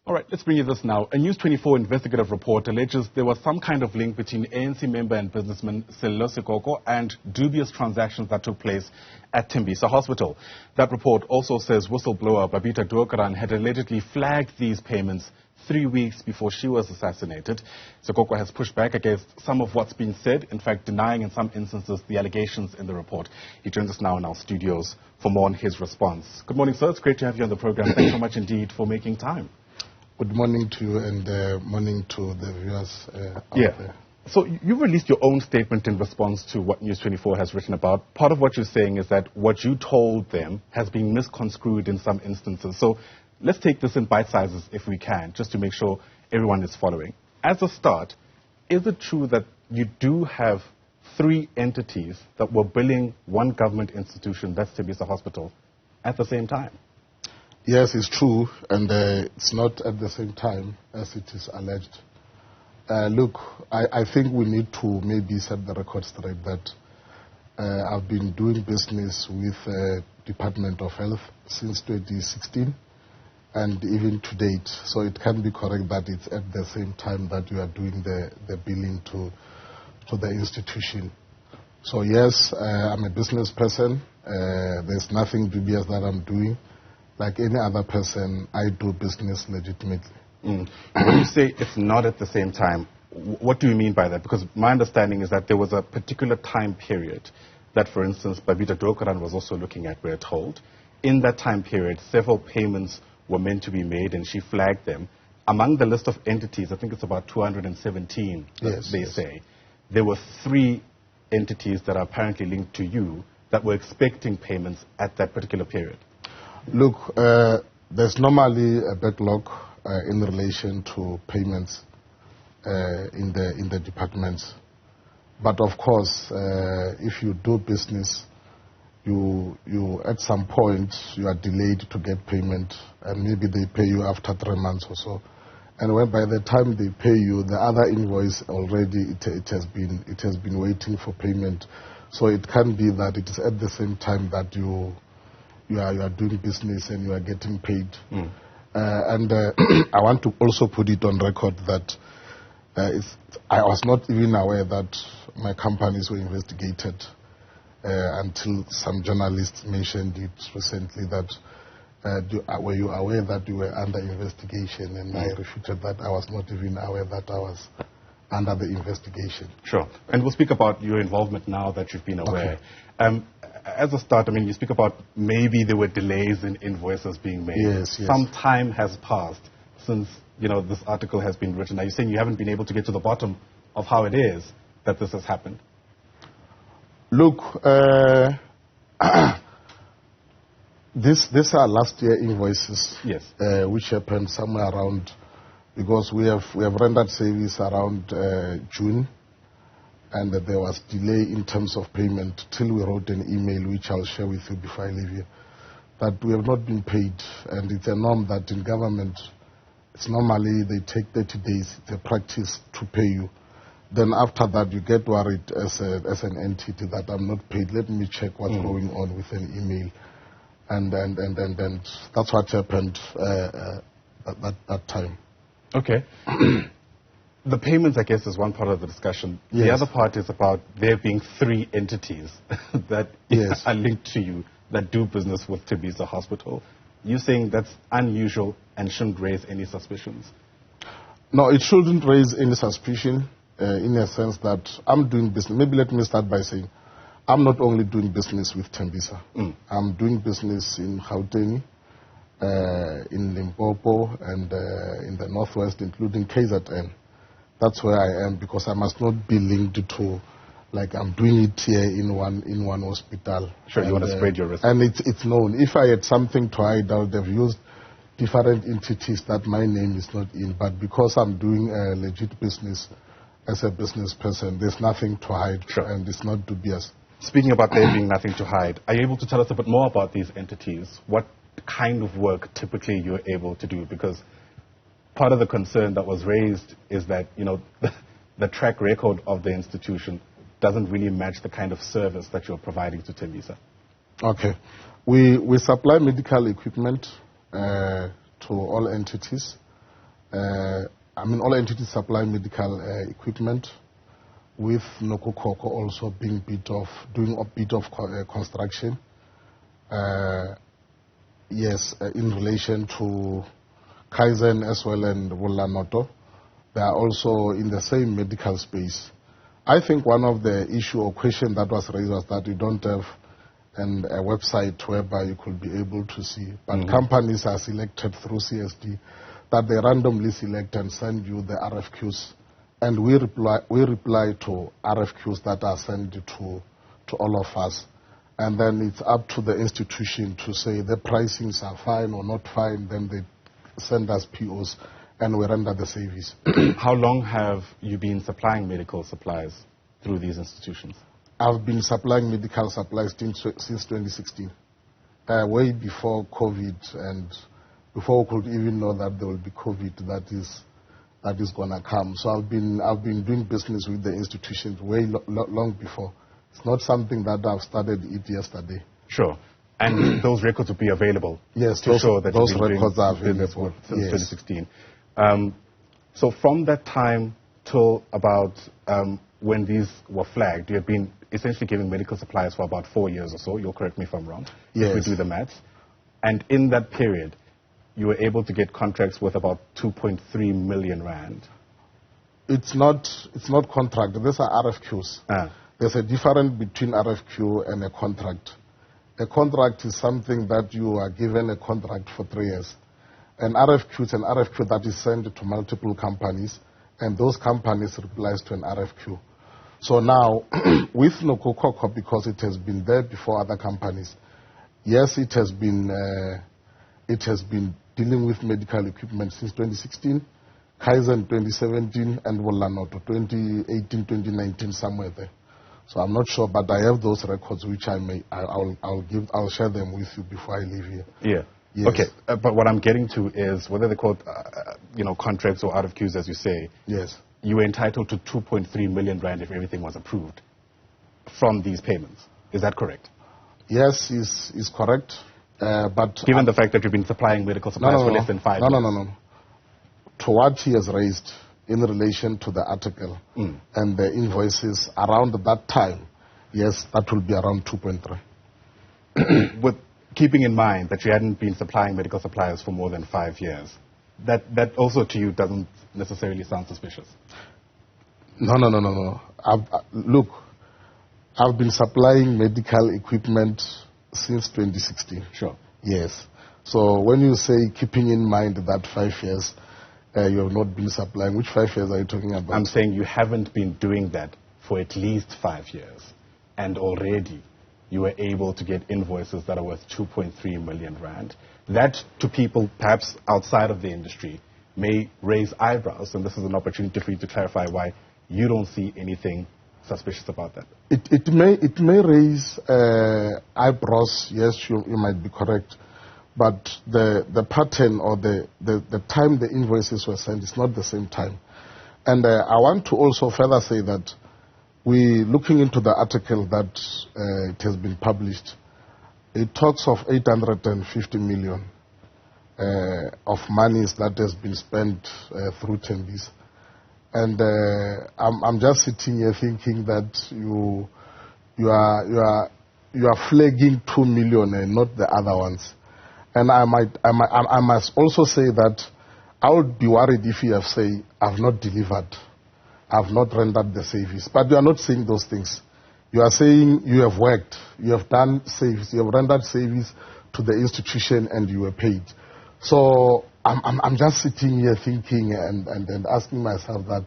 All right, let's bring you this now. A News 24 investigative report alleges there was some kind of link between ANC member and businessman Sello Sekhokho and dubious transactions that took place at Tembisa Hospital. That report also says whistleblower Babita Deokaran had allegedly flagged these payments 3 weeks before she was assassinated. Sekhokho has pushed back against some of what's been said, in fact denying in some instances the allegations in the report. He joins us now in our studios for more on his response. Good morning, sir. It's great to have you on the program. Thanks so much indeed for making time. Good morning to you and morning to the viewers out there. So you released your own statement in response to what News 24 has written about. Part of what you're saying is that what you told them has been misconstrued in some instances. So let's take this in bite sizes if we can, just to make sure everyone is following. As a start, is it true that you do have 3 entities that were billing one government institution, that's Tembisa Hospital, at the same time? Yes, it's true, and it's not at the same time as it is alleged. Look, I think we need to maybe set the record straight that I've been doing business with Department of Health since 2016 and even to date. So it can be correct that it's at the same time that you are doing the billing to the institution. So yes, I'm a business person. There's nothing dubious that I'm doing. Like any other person, I do business legitimately. When you say it's not at the same time, what do you mean by that? Because my understanding is that there was a particular time period that, for instance, Babita Deokaran was also looking at, we're told. In that time period, several payments were meant to be made, and she flagged them. Among the list of entities, I think it's about 217, they say, there were 3 entities that are apparently linked to you that were expecting payments at that particular period. Look, there's normally a backlog in relation to payments in the departments. But of course, if you do business, you at some point you are delayed to get payment, and maybe they pay you after 3 months or so. And when by the time they pay you, the other invoice already it has been waiting for payment. So it can be that it is at the same time that you are doing business and you are getting paid. And I want to also put it on record that I was not even aware that my companies were investigated until some journalists mentioned it recently that were you aware that you were under investigation? And I refuted that I was not even aware that I was under the investigation. Sure. And we'll speak about your involvement now that you've been aware. Okay. As a start, I mean, you speak about maybe there were delays in invoices being made. Yes. Some time has passed since, this article has been written. Are you saying you haven't been able to get to the bottom of how it is that this has happened? Look, these are last year invoices. Yes. Which happened somewhere around, because we have rendered service around June. And there was delay in terms of payment till we wrote an email, which I'll share with you before I leave you, that we have not been paid. And it's a norm that in government, it's normally they take 30 days, it's a practice to pay you. Then after that, you get worried as an entity that I'm not paid. Let me check what's going on with an email. And then that's what happened at that time. Okay. The payments, I guess, is one part of the discussion. Yes. The other part is about there being 3 entities that are linked to you that do business with Tembisa Hospital. You're saying that's unusual and shouldn't raise any suspicions? No, it shouldn't raise any suspicion in a sense that I'm doing business. Maybe let me start by saying I'm not only doing business with Tembisa. I'm doing business in Gauteng, in Limpopo, and in the Northwest, including KZN. That's where I am, because I must not be linked to, like I'm doing it here in one hospital. Sure, you want to spread your risk. And it's known. If I had something to hide, I would have used different entities that my name is not in. But because I'm doing a legit business as a business person, there's nothing to hide, and it's not dubious. Speaking about there being nothing to hide, are you able to tell us a bit more about these entities? What kind of work typically you're able to do? Because part of the concern that was raised is that, the track record of the institution doesn't really match the kind of service that you're providing to Tembisa. Okay. We supply medical equipment to all entities. I mean, all entities supply medical equipment, with Sekhokho also doing a bit of construction. Yes, in relation to Kaizen as well and Wolanoto, they are also in the same medical space. I think one of the issue or question that was raised was that you don't have a website whereby you could be able to see. But companies are selected through CSD, that they randomly select and send you the RFQs. And we reply to RFQs that are sent to all of us. And then it's up to the institution to say the pricings are fine or not fine. Then they send us POs and we render the service. How long have you been supplying medical supplies through these institutions? I've been supplying medical supplies since 2016, way before COVID, and before we could even know that there will be COVID that is going to come. So I've been doing business with the institutions way long before. It's not something that I've started it yesterday. Sure. And those records will be available? Yes, to show that those records are available since 2016. So from that time till about when these were flagged, you have been essentially giving medical supplies for about 4 years or so. You'll correct me if I'm wrong. Yes. If we do the maths. And in that period, you were able to get contracts worth about 2.3 million rand. It's not contract. These are RFQs. There's a difference between RFQ and a contract. A contract is something that you are given a contract for 3 years. An RFQ is an RFQ that is sent to multiple companies, and those companies replies to an RFQ. So now, with Sekhokho, because it has been there before other companies, yes, it has been dealing with medical equipment since 2016, Kaizen 2017, and Wolanoto 2018, 2019, somewhere there. So I'm not sure, but I have those records, which I'll share them with you before I leave here. Yeah. Yes. Okay, but what I'm getting to is whether they're called, contracts or RFQs, as you say. Yes. You were entitled to 2.3 million rand if everything was approved from these payments. Is that correct? Yes, is correct. But given the fact that you've been supplying medical supplies for less than 5 years. No. To what he has raised in relation to the article and the invoices around that time, yes, that will be around 2.3. With keeping in mind that you hadn't been supplying medical supplies for more than 5 years, that also to you doesn't necessarily sound suspicious. No. Look, I've been supplying medical equipment since 2016. Sure. Yes. So when you say keeping in mind that 5 years you have not been supplying, which 5 years are you talking about? I'm saying you haven't been doing that for at least 5 years, and already you were able to get invoices that are worth 2.3 million rand. That, to people perhaps outside of the industry, may raise eyebrows, and this is an opportunity for you to clarify why you don't see anything suspicious about that. It may raise eyebrows, yes, you might be correct, but the pattern or the time the invoices were sent is not the same time. And I want to also further say that we looking into the article that it has been published. It talks of 850 million of monies that has been spent through Tembisa. And I'm just sitting here thinking that you are flagging 2 million and not the other ones. And I must also say that I would be worried if you have say I've not delivered, I've not rendered the service. But you are not saying those things. You are saying you have worked, you have done service, you have rendered service to the institution, and you were paid. So I'm just sitting here thinking and asking myself that,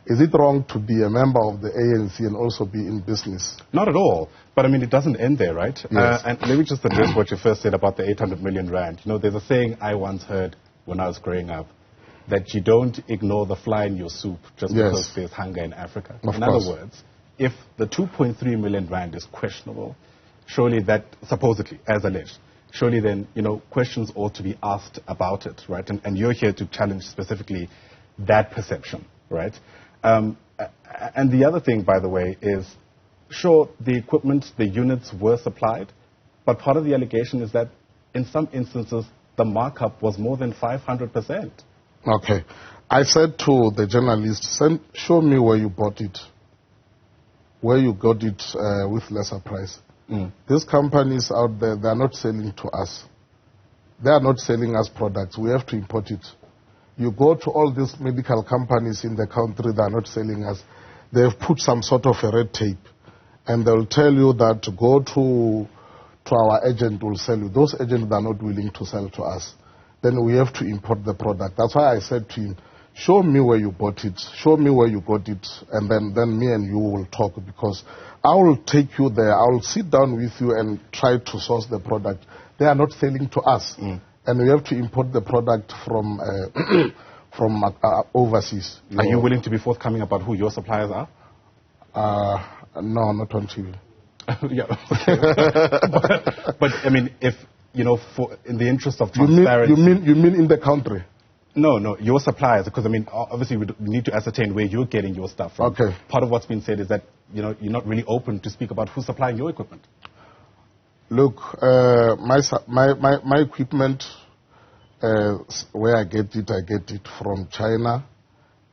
is it wrong to be a member of the ANC and also be in business? Not at all. But I mean, it doesn't end there, right? Yes. And let me just address what you first said about the 800 million rand. You know, there's a saying I once heard when I was growing up, that you don't ignore the fly in your soup just because there's hunger in Africa. In other words, if the 2.3 million rand is questionable, surely that, supposedly, as alleged, surely then, questions ought to be asked about it, right? And you're here to challenge specifically that perception, right? And the other thing, by the way, is, sure, the equipment, the units were supplied, but part of the allegation is that in some instances, the markup was more than 500%. Okay. I said to the journalist, show me where you bought it, where you got it with lesser price. These companies out there, they are not selling to us. They are not selling us products. We have to import it. You go to all these medical companies in the country, they are not selling us. They have put some sort of a red tape, and they'll tell you that go to our agent will sell you. Those agents are not willing to sell to us. Then we have to import the product. That's why I said to him, show me where you bought it, show me where you got it, and then me and you will talk, because I will take you there. I will sit down with you and try to source the product. They are not selling to us, and we have to import the product from overseas. Are you willing to be forthcoming about who your suppliers are? No, not on TV. Yeah, okay. but I mean, if in the interest of transparency, you mean in the country? No, your suppliers, because I mean, obviously we need to ascertain where you're getting your stuff from. Okay. Part of what's been said is that you're not really open to speak about who's supplying your equipment. Look, my equipment, where I get it from China,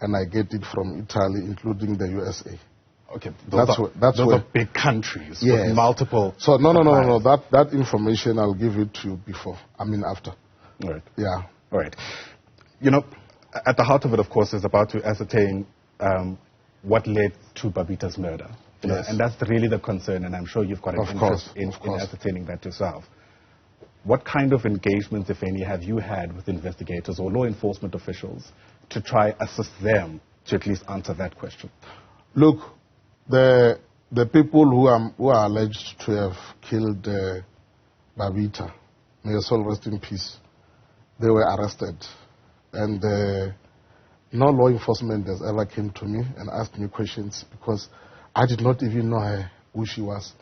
and I get it from Italy, including the USA. Okay, those are big countries, yes, with multiple. So no. That information I'll give it to you after. All right. Yeah. All right. At the heart of it, of course, is about to ascertain what led to Babita's murder. Yes. And that's really the concern, and I'm sure you've got an interest in ascertaining that yourself. What kind of engagements, if any, have you had with investigators or law enforcement officials to try assist them to at least answer that question? Look, the people who are alleged to have killed Babita, may her soul rest in peace, they were arrested. And no law enforcement has ever came to me and asked me questions, because I did not even know who she was.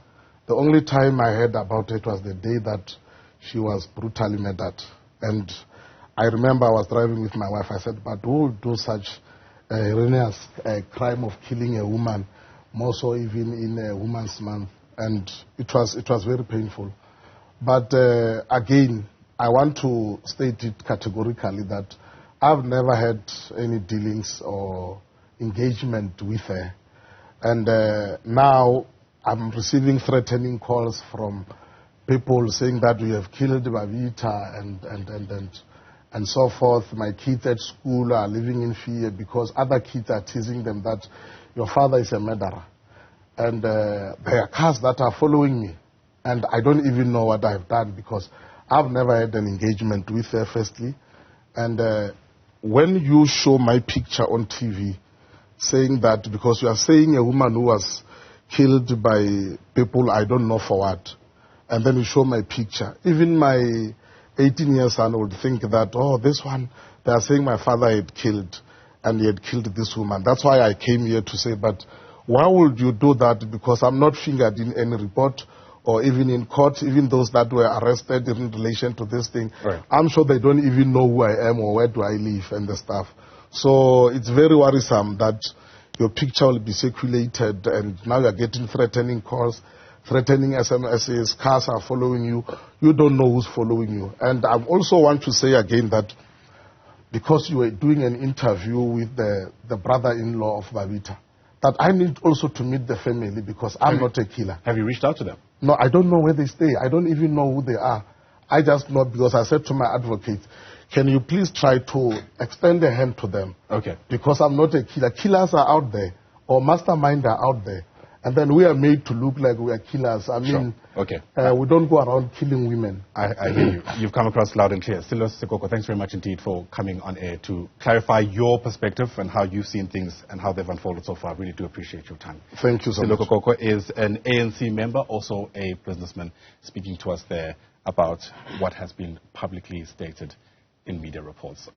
The only time I heard about it was the day that she was brutally murdered. And I remember I was driving with my wife. I said, but who would do such a heinous crime of killing a woman, more so even in a woman's month? And it was very painful. But again, I want to state it categorically that I've never had any dealings or engagement with her. And now I'm receiving threatening calls from people saying that we have killed Babita and so forth. My kids at school are living in fear because other kids are teasing them that your father is a murderer. And there are cars that are following me. And I don't even know what I've done, because I've never had an engagement with her, firstly. And when you show my picture on TV, saying that because you are saying a woman who was killed by people I don't know for what, and then you show my picture, even my 18-year son would think that, oh, this one, they are saying my father had killed, and he had killed this woman. That's why I came here to say, but why would you do that? Because I'm not fingered in any report or even in court, even those that were arrested in relation to this thing. Right. I'm sure they don't even know who I am or where do I live and the stuff. So it's very worrisome that your picture will be circulated, and now you're getting threatening calls, threatening SMSs, cars are following you. You don't know who's following you. And I also want to say again that because you were doing an interview with the brother-in-law of Babita, that I need also to meet the family, because I'm not a killer. Have you reached out to them? No, I don't know where they stay. I don't even know who they are. I just know because I said to my advocate, can you please try to extend a hand to them? Okay. Because I'm not a killer. Killers are out there, or masterminds are out there. And then we are made to look like we are killers. I mean, okay. We don't go around killing women. I hear you. You've come across loud and clear. Sello Sekhokho, thanks very much indeed for coming on air to clarify your perspective and how you've seen things and how they've unfolded so far. I really do appreciate your time. Thank you so much. Sello Sekhokho is an ANC member, also a businessman, speaking to us there about what has been publicly stated in media reports.